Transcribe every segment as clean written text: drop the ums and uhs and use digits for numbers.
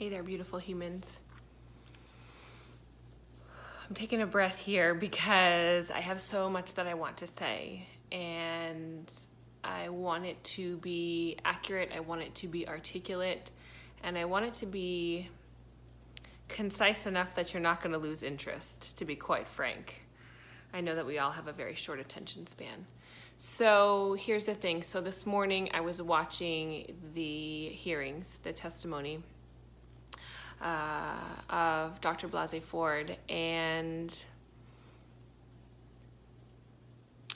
Hey there, beautiful humans. I'm taking a breath here because I have so much that I want to say, and I want it to be accurate, I want it to be articulate, and I want it to be concise enough that you're not going to lose interest, to be quite frank. I know that we all have a very short attention span. So here's the thing. So this morning I was watching the hearings, the testimony of Dr.Ford, and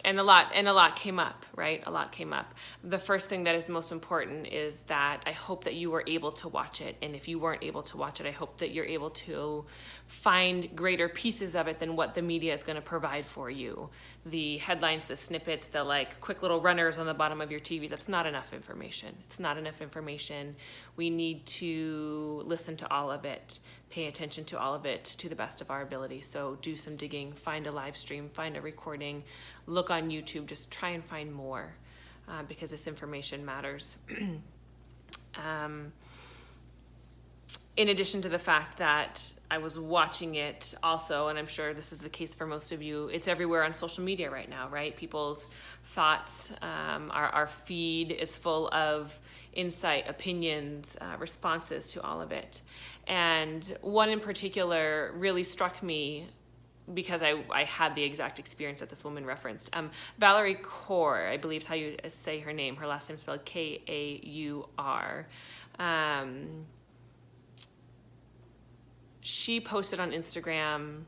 a lot came up, right? A lot came up. The first thing that is most important is that I hope that you were able to watch it. And if you weren't able to watch it, I hope that you're able to find greater pieces of it than what the media is going to provide for you. The headlines, the snippets, the like quick little runners on the bottom of your TV, that's not enough information. It's not enough information. We need to listen to all of it, pay attention to all of it to the best of our ability. So do some digging, find a live stream, find a recording, look on YouTube, just try and find more because this information matters. In addition to the fact that I was watching it also, and I'm sure this is the case for most of you, it's everywhere on social media right now, right? People's thoughts, our feed is full of insight, opinions, responses to all of it. And one in particular really struck me because I had the exact experience that this woman referenced. Valerie Kaur, I believe is how you say her name. Her last name is spelled Kaur. She posted on Instagram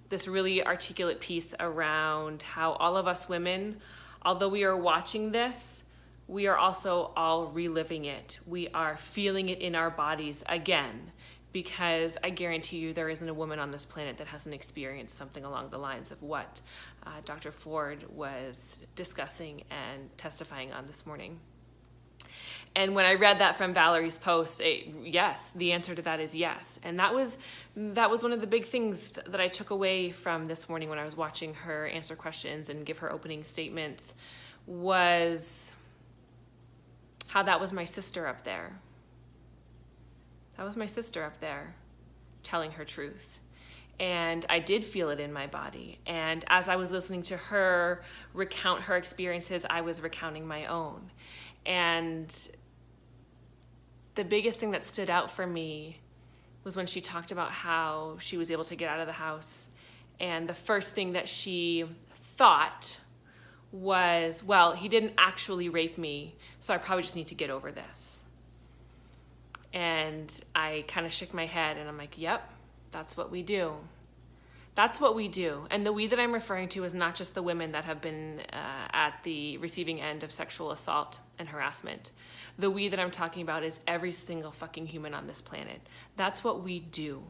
this really articulate piece around how all of us women, although we are watching this, we are also all reliving it. We are feeling it in our bodies again, because I guarantee you there isn't a woman on this planet that hasn't experienced something along the lines of what Dr. Ford was discussing and testifying on this morning. And when I read that from Valerie's post, yes, the answer to that is yes. And that was one of the big things that I took away from this morning when I was watching her answer questions and give her opening statements, was how that was my sister up there. That was my sister up there telling her truth. And I did feel it in my body. And as I was listening to her recount her experiences, I was recounting my own. And the biggest thing that stood out for me was when she talked about how she was able to get out of the house. And the first thing that she thought was, well, he didn't actually rape me, so I probably just need to get over this. And I kind of shook my head and I'm like, yep, that's what we do. That's what we do. And the we that I'm referring to is not just the women that have been at the receiving end of sexual assault and harassment. The we that I'm talking about is every single fucking human on this planet. That's what we do.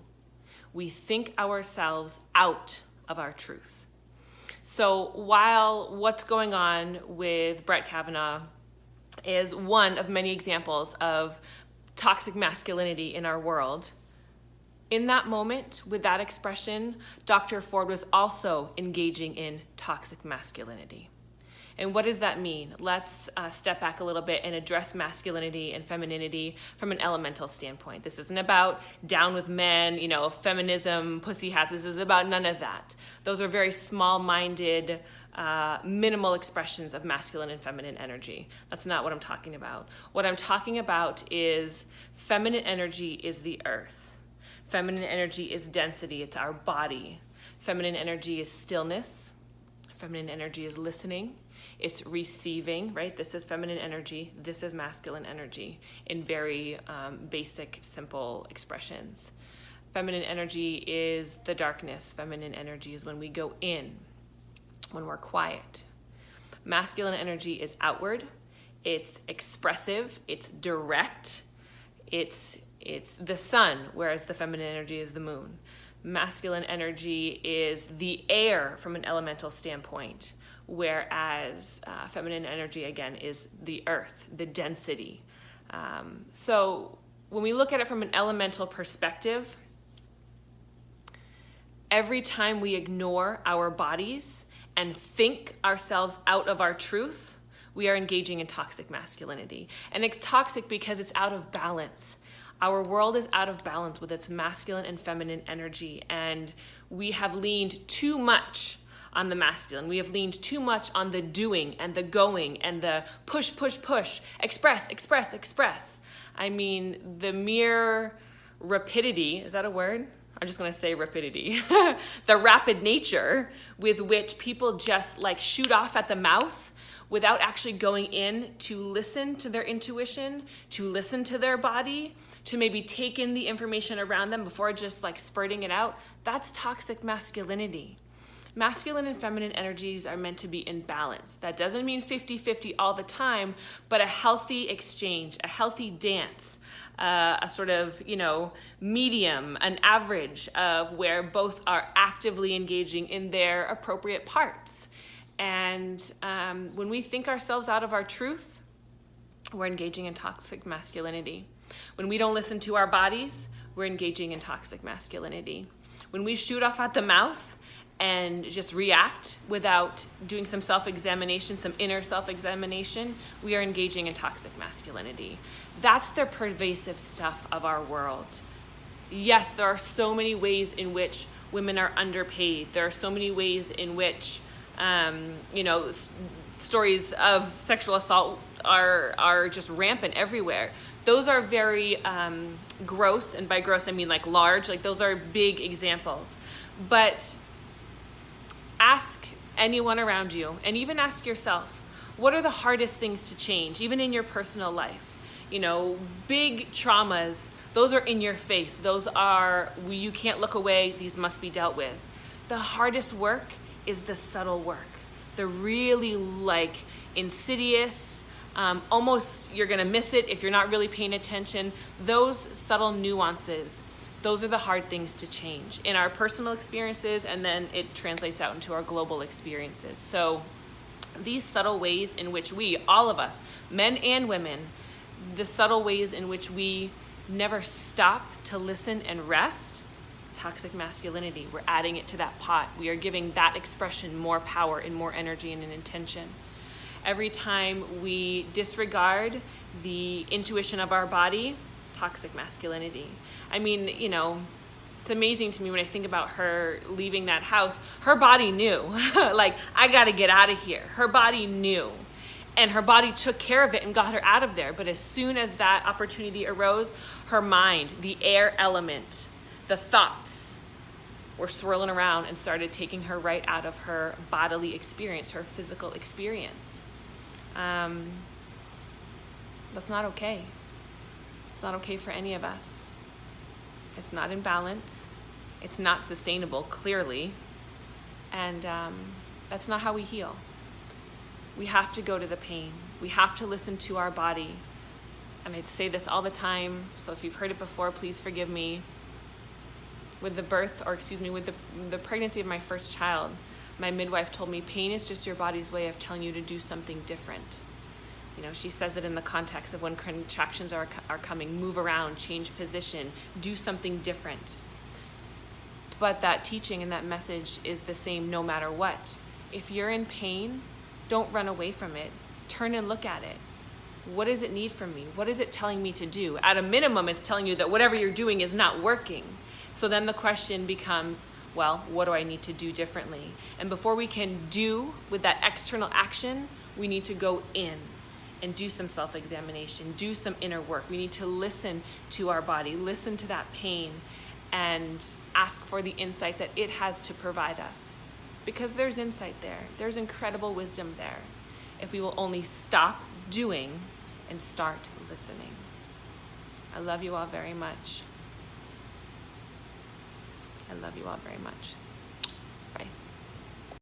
We think ourselves out of our truth. So while what's going on with Brett Kavanaugh is one of many examples of toxic masculinity in our world, in that moment, with that expression, Dr. Ford was also engaging in toxic masculinity. And what does that mean? Let's step back a little bit and address masculinity and femininity from an elemental standpoint. This isn't about down with men, feminism, pussy hats. This is about none of that. Those are very small-minded, minimal expressions of masculine and feminine energy. That's not what I'm talking about. What I'm talking about is feminine energy is the earth. Feminine energy is density. It's our body. Feminine energy is stillness. Feminine energy is listening. It's receiving, right? This is feminine energy. This is masculine energy in very basic, simple expressions. Feminine energy is the darkness. Feminine energy is when we go in, when we're quiet. Masculine energy is outward. It's expressive. It's direct. It's the sun, whereas the feminine energy is the moon. Masculine energy is the air from an elemental standpoint, whereas feminine energy, again, is the earth, the density. So when we look at it from an elemental perspective, every time we ignore our bodies and think ourselves out of our truth, we are engaging in toxic masculinity. And it's toxic because it's out of balance. Our world is out of balance with its masculine and feminine energy, and we have leaned too much on the masculine. We have leaned too much on the doing and the going and the push, push, push, express, express, express. I mean, the mere rapidity, is that a word? I'm just going to say rapidity. The rapid nature with which people just like shoot off at the mouth without actually going in to listen to their intuition, to listen to their body, to maybe take in the information around them before just like spurting it out. That's toxic masculinity. Masculine and feminine energies are meant to be in balance. That doesn't mean 50-50 all the time, but a healthy exchange, a healthy dance, a sort of, medium, an average of where both are actively engaging in their appropriate parts. And when we think ourselves out of our truth, we're engaging in toxic masculinity. When we don't listen to our bodies, we're engaging in toxic masculinity. When we shoot off at the mouth and just react without doing some self-examination, some inner self-examination, we are engaging in toxic masculinity. That's the pervasive stuff of our world. Yes, there are so many ways in which women are underpaid. There are so many ways in which, stories of sexual assault are just rampant everywhere. Those are very gross, and by gross I mean like large, like those are big examples. But ask anyone around you, and even ask yourself, what are the hardest things to change, even in your personal life? Big traumas, those are in your face. Those are, you can't look away, these must be dealt with. The hardest work is the subtle work, the really insidious, almost you're gonna miss it if you're not really paying attention. Those subtle nuances, those are the hard things to change in our personal experiences, and then it translates out into our global experiences. So these subtle ways in which we, all of us, men and women, the subtle ways in which we never stop to listen and rest, toxic masculinity, we're adding it to that pot. We are giving that expression more power and more energy and an intention. Every time we disregard the intuition of our body, toxic masculinity. I mean, it's amazing to me when I think about her leaving that house. Her body knew, I got to get out of here. Her body knew. And her body took care of it and got her out of there. But as soon as that opportunity arose, her mind, the air element, the thoughts were swirling around and started taking her right out of her bodily experience, her physical experience. That's not okay. It's not okay for any of us. It's not in balance. It's not sustainable, clearly. And that's not how we heal. We have to go to the pain. We have to listen to our body. And I say this all the time, so if you've heard it before, please forgive me. With the pregnancy of my first child, my midwife told me pain is just your body's way of telling you to do something different. She says it in the context of when contractions are coming, move around, change position, do something different. But that teaching and that message is the same no matter what. If you're in pain, don't run away from it. Turn and look at it. What does it need from me? What is it telling me to do? At a minimum, it's telling you that whatever you're doing is not working. So then the question becomes, well, what do I need to do differently? And before we can do with that external action, we need to go in and do some self-examination, do some inner work. We need to listen to our body, listen to that pain, and ask for the insight that it has to provide us. Because there's insight there. There's incredible wisdom there. If we will only stop doing and start listening. I love you all very much. I love you all very much. Bye.